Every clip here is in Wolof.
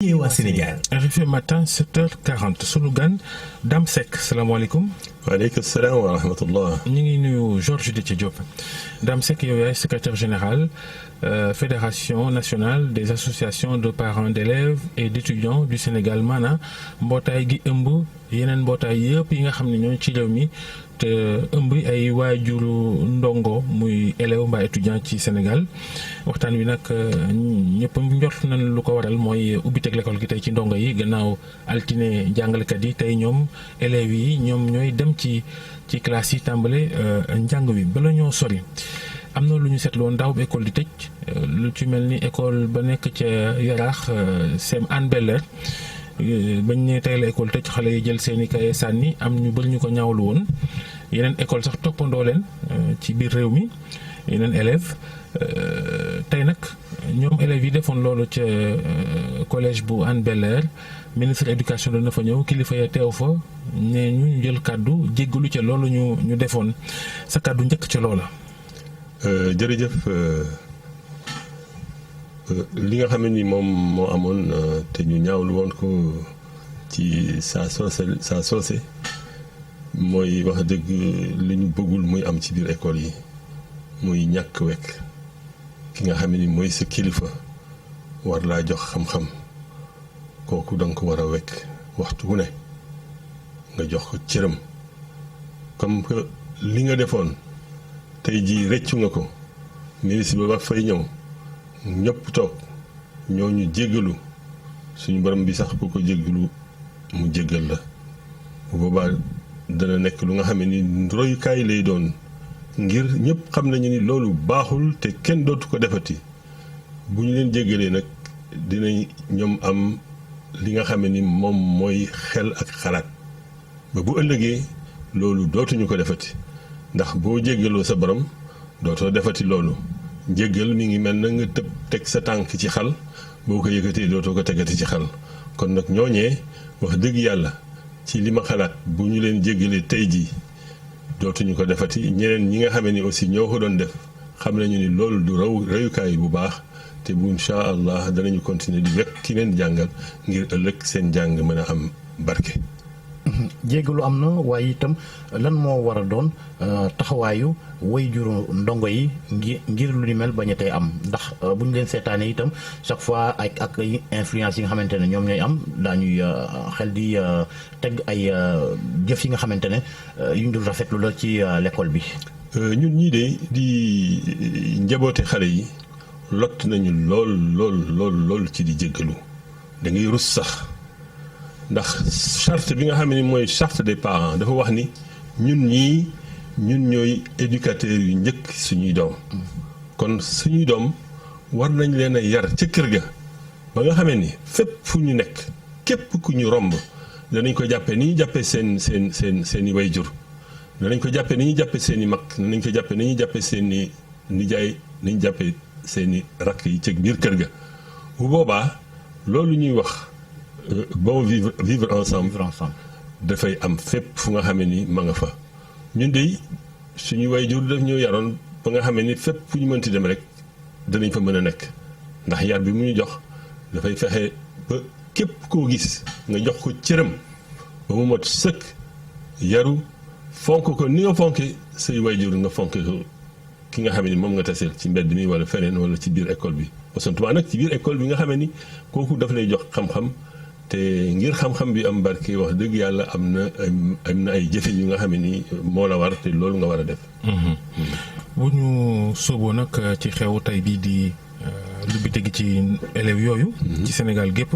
waa Sénégal. RFM matin 7h40 sunu gan Dame Seck salaamaaleykum. waaleykum salaam wa rahmatullah. ñu ngi nuyu Georges Déthié Diop. Dame Seck yow yaay secrétaire général fédération nationale des associations de parents d'élèves et d'étudiants du Sénégal maanaam mbootaay gi ëmb yeneen mbootaay yëpp yi nga xam ne ñoo ci réew mi te ëmb ay waajuru ndongo muy élève mbaa étudiant ci Sénégal waxtaan wi nag ñëpp njort nañ lu ko waral mooy ubbiteg l'école gi tey ci ndongo yi gannaaw altine jàngalekat yi tey ñoom élèves yi ñoom ñooy dem ci classe yi tàmbale njàng wi bala ñoo sori am na lu ñu seetlu woon daaw ba école di tëj lu ci mel ni école ba nekk ca Yaraax sem Hann Bel-Air bañ ne tey la école tëj xale yi jël seeni kaye sànni am ñu bëri ñu ko ñaawlu woon yeneen école sax toppandoo leen ci biir réew mi yeneen élèves tey nag ñoom élèves yi defoon loolu ca collège bu Hann Bel-Air ministre éducation dana fa ñëw kilifa ya teew fa ne ñu jël kàddu jéggalu ca loolu ñu defoon sa kàddu njëkk ca loola. jërëjëf li nga xam ne ni moom moo amoon te ñu ñaawlu woon ko ci saa soose mooy wax dëgg li ñu bëggul muy am ci biir école yi muy ñàkk wekk ki nga xam ne ni mooy sa kilifa war laa jox xam-xam kooku danga ko war a wekk waxtu wu ne nga jox ko cëram comme que li nga defoon tey jii rëccu nga ko ministre ba fay ñëw ñëpp toog ñooñu jéggalu suñu borom bi sax ku ko jéggalu mu jéggal la bu boobaa dana nekk lu nga xam ne ni royukaay lay doon ngir ñëpp xam nañu ni loolu baaxul te kenn dootu ko defati bu ñu leen jéggalee nag dinañ ñoom am li nga xam ne ni moom mooy xel ak xalaat ba bu ëllëgee loolu dootuñu ko defati ndax boo jéggaloo sa borom dootoo defati loolu njéggal mi ngi mel na nga teg sa tànk ci xal boo ko yëkkatee dootoo ko tegati ci xal kon nag ñooñee wax dëgg yàlla ci li ma xalaat bu ñu leen jéggalee tey jii dootuñu ko defati ñeneen ñi nga xamee ni aussi ñoo ko doon def xam nañu ni loolu du reyukaay bu baax te bu incha allah danañu continuer di wekk ki leen jàngal ngir ëllëg seen jàng mën a am barke. jéggalu am na waaye itam lan moo war a doon taxawaayu waajuru ndongo yi ngir lu ni mel bañ a tey am ndax bu ñu leen seetaanee itam chaque fois ak influence yi nga xamante ne ñoom ñooy am daañuy xel di teg ay jëf yi nga xamante ne yu ñu dul rafetlu la ci l'école bi. ñun ñii de di njaboote xale yi lott nañu lool ci di jéggalu da ngay rus sax. ndax charte bi nga xam ne mooy charte des parents dafa wax ni ñun ñooy éducateurs yu njëkk suñuy doom kon suñuy doom war nañ leen a yar ca kër ga ba nga xamee ni fépp fu ñu nekk képp ku ñu romb danañ ko jàppee ni ñu jàppee seen i wayjur danañ ko jàppee ni ñu jàppee seen i mag danañ ko jàppee ni ñu jàppee seen i nijaay ni ñu jàppee seen i rakk yi ca biir kër ga bu boobaa loolu ñuy wax bon vivre ensemble dafay am fépp fu nga xamee ni ma nga fa ñun de suñu waajur daf ñu yaroon ba nga xamee ni fépp fu ñu mënti dem rek danañ fa mën a nekk ndax yar bi mu ñu jox dafay fexe ba képp koo gis nga jox ko cëram ba mu mot sëkk yaru fonk ko ni nga fonke say waajur nga fonke ko ki nga xamee ni moom nga taseel ci mbedd mi wala feneen wala ci biir école bi ausantument nag ci biir école bi nga xamee ni kooku daf lay jox xam-xam te ngir xam-xam bi am barke wax dëgg yàlla am na ay jëfe yu nga xam ne ni moo la war te loolu nga war a def. bu ñu sóoboo nag ci xew tey bii di lu bi tegi ci élèves yooyu. ci Sénégal gépp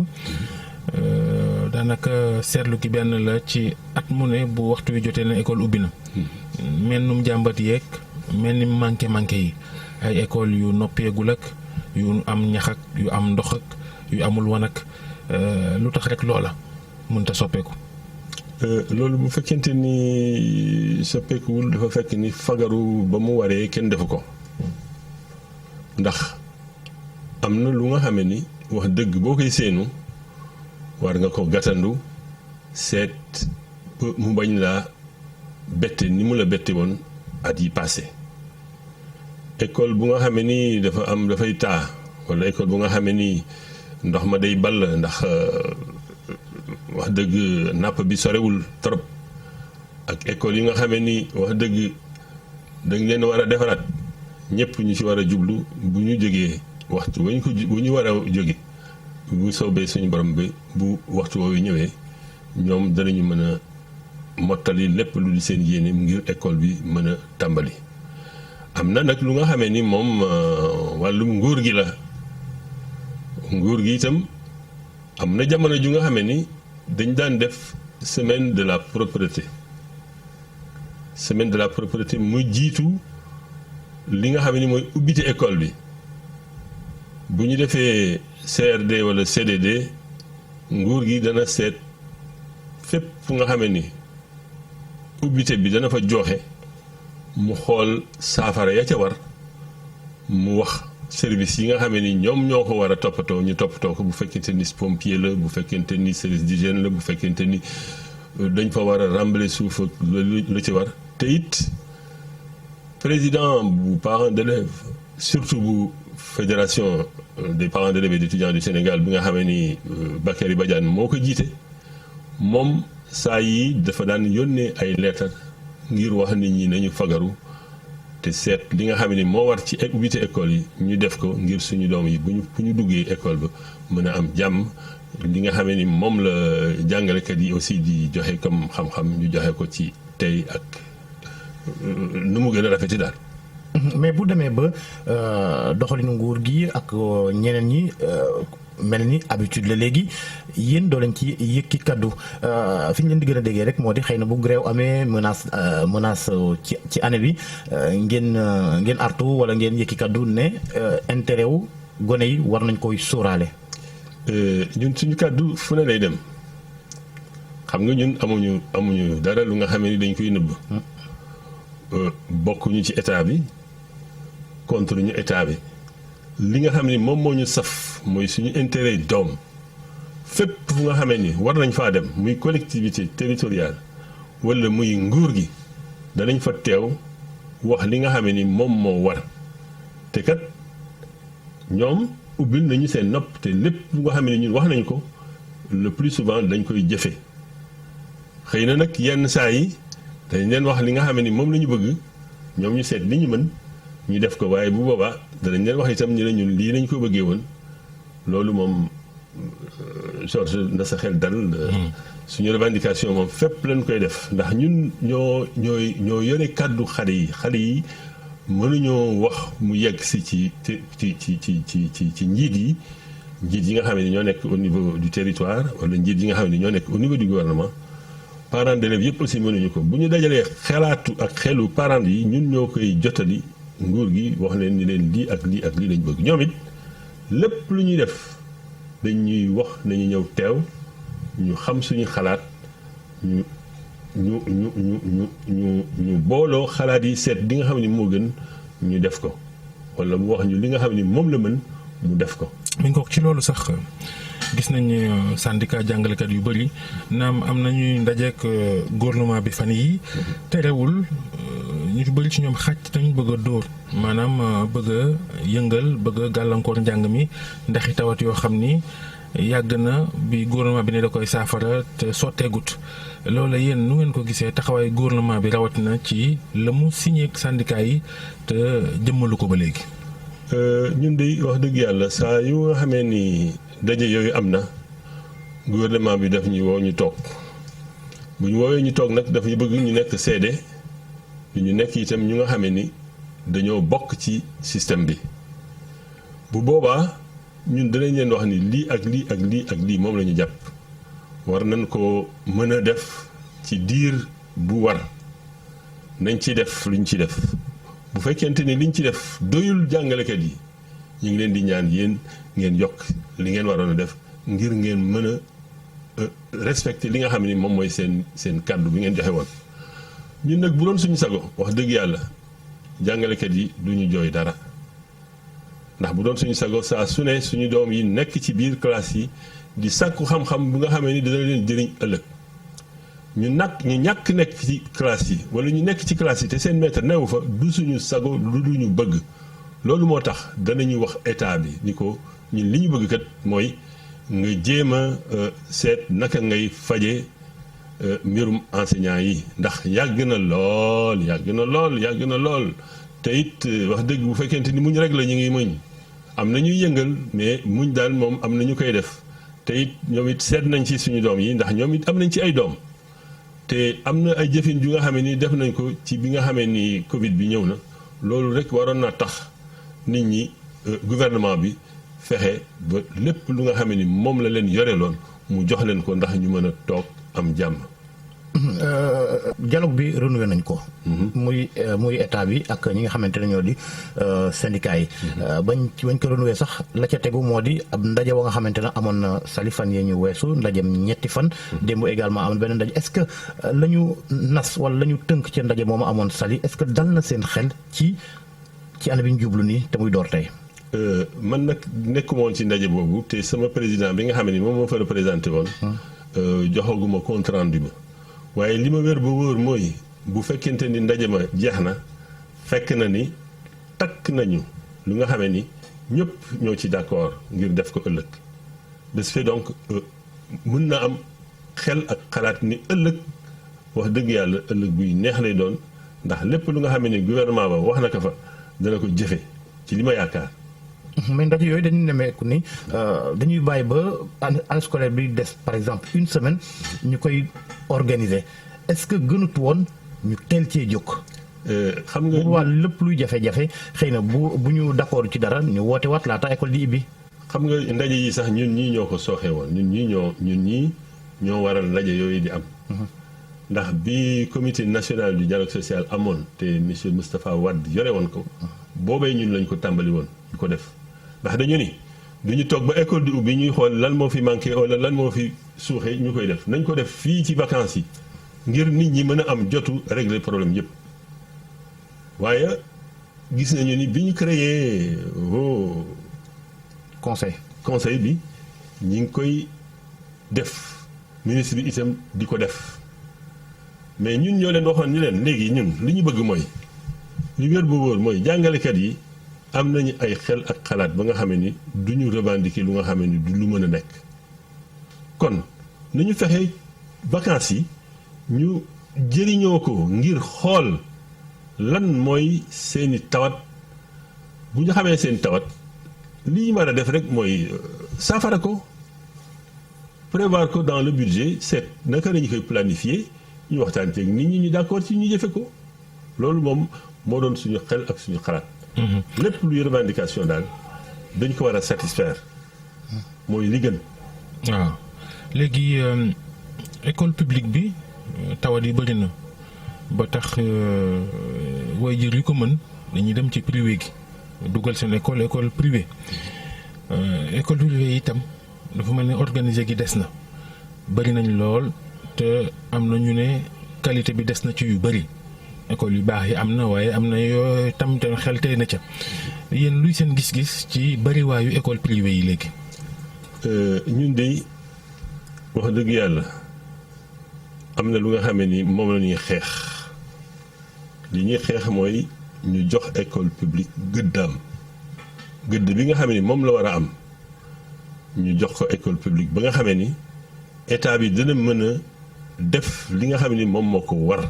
daanaka seetlu ki benn la ci at mu ne bu waxtu wi jotee na école ubbi na. mel num jàmbat yeeg mel ni manqué yi ay école yu noppeegul ak yu am ñax ak yu am ndox ak yu amul wan ak. lu tax rek loola mënta soppeeku. loolu bu fekkente ni soppeekuwul dafa fekk ni fagaru ba mu waree kenn defu ko ndax am na lu nga xame ni wax dëgg boo koy seenu war nga ko gàttandu seet mu bañ laa bette ni mu la bette woon at yi passé école bu nga xame ni dafay taa walla école bu nga xame ni ndox ma day ball ndax wax dëgg napp bi sorewul trop ak école yi nga xamee ni wax dëgg dañ leen war a defaraat ñëpp ñu ci war a jublu bu ñu jógee waxtu bu ñu war a jóge bu soobee suñu borom bi bu waxtu woowu ñëwee ñoom danañu mën a mottali lépp lu di seen yéene ngir école bi mën a tàmbali. am na nag lu nga xamee ni moom wàllum nguur gi la nguur gi itam am na jamono ju nga xamee ni dañ daan def semaine de la propreté muy jiitu li nga xam ni mooy ubbite école bi bu ñu defee CRD wala CDD nguur gi dana seet fépp fu nga xamee ni ubbite bi dana fa joxe mu xool saafara ya ca war mu wax service yi nga xamee ni ñoom ñoo ko war a toppatoo ñu toppatoo ko bu fekkente ni pompier la bu fekkente ni service d'hygiène la bu fekkente ni dañ fa war a rembler suuf ak lu ci war te it président bu parents d'élèves surtout bu fédération des parents d'élèves et d'étudiants du Sénégal bi nga xamee ni Bakary Badiane moo ko jiite moom saa yi dafa daan yónnee ay lettre ngir wax nit ñi nañu fagaru te seet li nga xam ni moo war ci ubbite école yi ñu def ko ngir suñu doom yi bu ñu duggee école ba mën a am jàmm li nga xam ni moom la jàngalekat yi aussi di joxe comme xam-xam ñu joxe ko ci tey ak nu mu gën a rafeti daal. mais bu demee ba doxalinu nguur gi ak ñeneen ñi mel ni habitude la léegi yéen doo leen ci yëkki kaddu fi ñu leen di gën a déggee rek moo di xëy na bu grève amee menace ci année bi ngeen artu wala ngeen yëkki kaddu ne intérêt wu gone yi war nañ koy sóoraale. ñun suñu kaddu fu ne lay dem xam nga ñun amuñu dara lu nga xamee ni dañ koy nëbb. bokkuñu ci état bi contre ñu état bi li nga xam ni moom moo ñu saf mooy suñu intérêt doom fépp fu nga xamee ni war nañ faa dem muy collectivité territoriale wala muy nguur gi danañ fa teew wax li nga xamee ni moom moo war te kat ñoom ubbil nañu seen nopp te lépp lu nga xamee ni ñun wax nañ ko le plus souvent dañ koy jëfe xëy na nag yenn saa yi dañ leen wax li nga xam ni moom la ñu bëgg ñoom ñu seet li ñu mën ñu def ko waaye bu boobaa danañ leen wax itam ñu ne ñun lii lañ ko bëggee woon loolu moom Georges na sa xel dal. suñu revendication moom fépp lañ koy def ndax ñun ñoo yore kàddu xale yi mënuñoo wax mu yegg si ci njiit yi nga xam ne ñoo nekk au niveau du territoire wala njiit yi nga xam ne ñoo nekk au niveau du gouvernement. parents d'élèves yëpp aussi mënuñu ko bu ñu dajalee xelaatu ak xelu parents yi ñun ñoo koy jotali nguur gi wax leen ni leen lii ak lii ak lii lañ bëgg ñoom it lépp lu ñuy def dañuy wax nañu ñëw teew ñu xam suñu xalaat ñu booloo xalaat yi seet li nga xam ni moo gën ñu def ko wala mu wax ñu li nga xam ni moom la mën mu def ko. mi ngi ko ci loolu sax. gis nañ syndicat jàngalekat yu bëri naam am nañuy ndajeek gouvernement bi fan yi terewul ñu bëri ci ñoom xàcc nañ bëgg a dóor maanaam bëgg a yëngal bëgg a gàllankoor njàng mi ndaxi tawat yoo xam ni yàgg na bi gouvernement bi ne da koy saafara te sotteegut loolu yéen nu ngeen ko gisee taxawaay gouvernement bi rawatina ci la mu signé ak syndicat yi te jëmmalu ko ba léegi. ñun de wax dëgg yàlla saa yu nga xamee ni daje yooyu am na gouvernement bi daf ñu woo ñu toog bu ñu woowee ñu toog nag dafa bëgg ñu nekk seede ñu nekk itam ñu nga xamee ni dañoo bokk ci système bi bu boobaa ñun danañ leen wax ni lii ak lii ak lii ak lii moom la ñu jàpp war nañ ko mën a def ci diir bu war nañ ci def luñ ci def bu fekkente ni liñ ci def doyul jàngalekat yi ñu ngi leen di ñaan yéen ngeen yokk li ngeen waroon a def ngir ngeen mën a respecter li nga xam ni moom mooy seen kàddu bi ngeen joxe woon. ñun nag bu doon suñu sago wax dëgg yàlla jàngalekat yi du ñu jooy dara ndax bu doon suñu sago saa su ne suñu doom yi nekk ci biir classe yi di sàkku xam-xam bu nga xamee ni dana leen jëriñ ëllëg ñu ñàkk nekk ci classe yi wala ñu nekk ci classe yi te seen maître newu fa du suñu sago lu ñu bëgg. loolu moo tax danañu wax état bi ni ko ñun li ñu bëgg kat mooy nga jéem a seet naka ngay faje mbirum enseignant yi ndax yàgg na lool te it wax dëgg bu fekkente ni muñ rek la ñu ngi muñ am na ñuy yëngal mais muñ daal moom am na ñu koy def te it ñoom it seet nañ ci suñu doom yi ndax ñoom it am nañ ci ay doom te am na ay jëfin yu nga xamee ni def nañ ko ci bi nga xamee ni Covid bi ñëw na loolu rek waroon naa tax nit ñi gouvernement bi fexe ba lépp lu nga xamee ni moom la leen yore loon mu jox leen ko ndax ñu mën a toog am jàmm. dialogue bi renouvelé nañ ko. muy état bi ak ñi nga xamante ne ñoo di syndicat yi. bañ ko renouvelé sax la ca tegu moo di ab ndaje wa nga xamante ne amoon na Saly fan yee ñu weesu ndajem ñetti fan. démb également amoon beneen ndaje est-ce que la ñu nas wala la ñu tënk ca ndaje moomu amoon Saly est-ce que dal na seen xel ci année bi ñu jublu nii te muy door tey. man nag nekkuma woon ci ndaje boobu te sama président bi nga xam ne moom moo fa représenté woon. joxaguma compte rendu ba. waaye li ma wér ba wóor mooy bu fekkente ni ndaje ma jeex na fekk na ni takk nañu lu nga xamee ni ñëpp ñoo ci d'accord ngir def ko ëllëg de ce fait donc mën na am xel ak xalaat ni ëllëg wax dëgg yàlla ëllëg buy neex lay doon ndax lépp lu nga xamee ni gouvernement ba wax na ko fa dana ko jëfe ci li ma yaakaar. mais ndaje yooyu dañuy nemmeeku ni dañuy bàyyi ba année scolaire bi des par exemple une semaine ñu koy organiser est-ce que gënut woon ñu teel cee jóg. xam nga bu wàll lépp luy jafe-jafe xëy na bu ñu d'accord ci dara ñu woote waat laata école di ibbi. xam nga ndaje yi sax ñun ñii ñoo ko sooxee woon ñun ñii ñoo waral ndaje yooyu di am. ndax bi comité national du dialogue social amoon te monsieur Moustapha Wade yore woon ko boobee ñun lañ ko tàmbali woon di ko def. ndax dañu ni duñu toog ba école di ubbi ñuy xool lan moo fi manqué wala lan moo fi suuxee ñu koy def nañ ko def fii ci vacances yi ngir nit ñi mën a am jotu régler problème yëpp waaye gis nañu ni bi ñu créé conseil bi ñi ngi koy def ministre bi itam di ko def mais ñun ñoo leen waxoon ni leen léegi ñun li ñu bëgg mooy li wér bu wóor mooy jàngalekat yi am nañu ay xel ak xalaat ba nga xam ni du ñu revendiquer lu nga xam ni du lu mën a nekk kon nañu fexe vacances yi ñu jëriñoo ko ngir xool lan mooy seeni tawat bu ñu xamee seen tawat li ñu mën a def rek mooy saafara ko prévoir ko dans le budget seet naka lañu koy planifier ñu waxtaan ceeg nit ñi ñu d'accord ci ñu jëfe ko loolu moom moo doon suñu xel ak suñu xalaat. lépp luy revendication daal dañ ko war a satisfaire mooy li gën. waaw léegi école publique bi tawat yi bëri na ba tax waajur yu ko mën dañuy dem ci privé gi dugal seen école privée école privée itam dafa mel ni organiser gi des na bëri nañ lool te am na ñu ne qualité bi des na ci yu bëri. école yu baax yi am na waaye am na yoo tam te xel tey na ca yéen luy seen gis-gis ci bariwaayu école privée yi léegi. ñun de wax dëgg yàlla am na lu nga xamee ni moom la ñuy xeex li ñuy xeex mooy ñu jox école publique gëddaam gëdd bi nga xamee ni moom la war a am ñu jox ko école publique ba nga xamee ni état bi dina mën a def li nga xam ni moom moo ko war.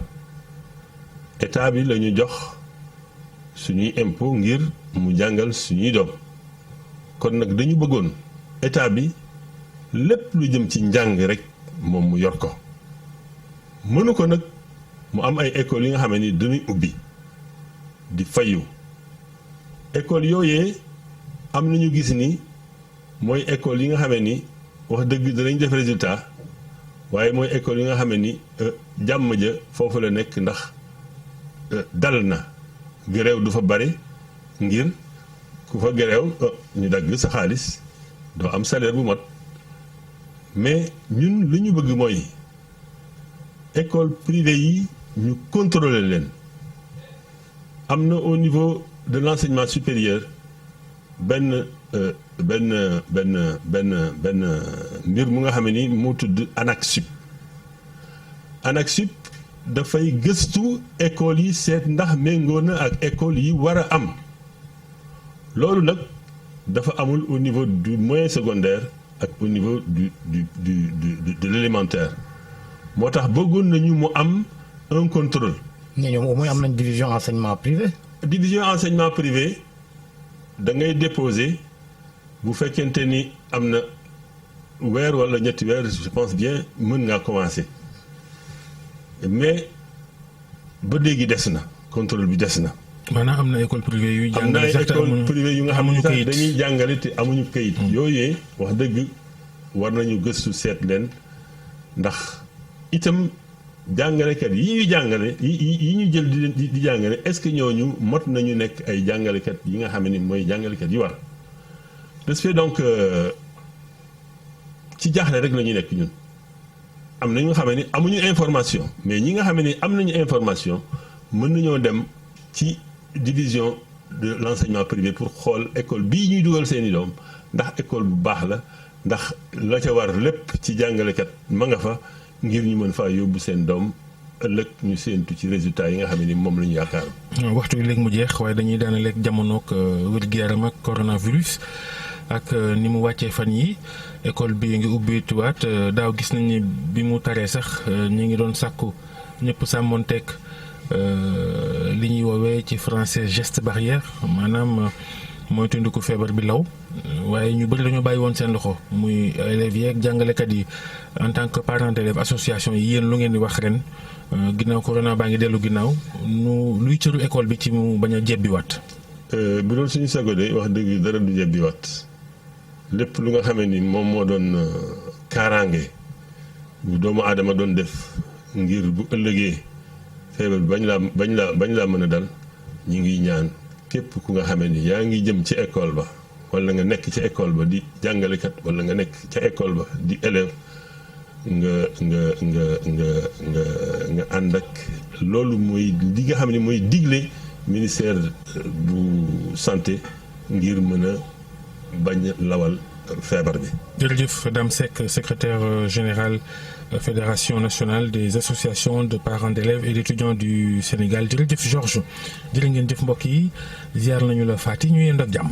état bi la ñu jox suñuy impôt ngir mu jàngal suñuy doom kon nag dañu bëggoon état bi lépp lu jëm ci njàng rek moom mu yor ko mënu ko nag mu am ay écoles yi nga xam ni dañuy ubbi di fayu école yooyee am nañu gis ni mooy école yi nga xam ni wax dëgg danañ def résultat waaye mooy école yi nga xam ni jàmm ja foofu la nekk ndax dal na gréew du fa bari ngir ku fa gréew ñu dagg sa xaalis doo am salaire bu mat mais ñun li ñu bëgg mooy école privée yi ñu contrôler leen am na au niveau de l'enseignement supérieur benn mbir mu nga xam ni moo tudd ANAQ-Sup dafay gëstu école yi seet ndax méngoo na ak école yi war a am loolu nag dafa amul au niveau du moyen secondaire ak au niveau de l'élémentaire moo tax bëggoon nañu mu am un contrôle. mais ñoom au moins am nañ division enseignement privé. division enseignement privé da ngay déposer bu fekkente ni am na weer wala ñetti weer je pense bien mën ngaa commencer mais ba léegi des na contrôle bi des na. maanaam am na école privée yuy jàngale. am na ay école privée yu nga xam ne sax dañuy jàngale te amuñu kayit. yooyu wax dëgg war nañu gëstu seet leen ndax itam jàngalekat yi ñuy jàngale yi ñu jël di jàngale est-ce que ñooñu mot nañu nekk ay jàngalekat yi nga xam ne mooy jàngalekat yi war. de ce fait donc ci jaaxle rek la ñuy nekk ñun am na ñu nga xam ne amuñu information mais ñi nga xam ne am nañu information mën nañoo dem ci division de l'enseignement privé pour xool école bii ñuy dugal seeni doom ndax école bu baax la ndax la ca war lépp ci jàngalekat ma nga fa ngir ñu mën faa yóbbu seen doom ëllëg ñu séentu ci résultat yi nga xam ne moom la ñu yaakaar. waxtu bi léegi mu jeex waaye dañuy daanaleeg jamonoog wér-gu-yaram ak coronavirus ak ni mu wàccee fan yi école bi ngi ubbituwaat daaw gis nañ ni bi mu taree sax ñi ngi doon sàkku ñëpp sàmmonteeg li ñuy woowee ci français geste barrière maanaam mooy tundiku feebar bi law waaye ñu bëri dañoo bàyyi woon seen loxo muy élèves yi ak jàngalekat yi en tant que parents d'élèves association yi yéen lu ngeen di wax ren ginnaaw corona baa ngi dellu ginnaaw luy cëru école bi ci mu bañ a jebbiwaat. bu doon suñu sago de wax dëgg dara du jebbiwaat lépp lu nga xamee ni moom moo doon kaaraange bu doomu aadama doon def ngir bu ëllëgee feebar bi bañ laa mën a dal ñu ngi ñaan képp ku nga xamee ni yaa ngi jëm ci école ba wala nga nekk ca école ba di jàngalekat wala nga nekk ca école ba di élève nga ànd ak loolu mooy li nga xam ne mooy digle ministère bu santé ngir mën a bañ lawal feebar bi. jërëjëf Dame Seck secrétaire général Fédération nationale des associations de parents d'élèves et d'étudiants du Sénégal jërëjëf Georges jërë ngeen jëf mbokk yi ziar nañu la Fatick ñu yend ak jàmm.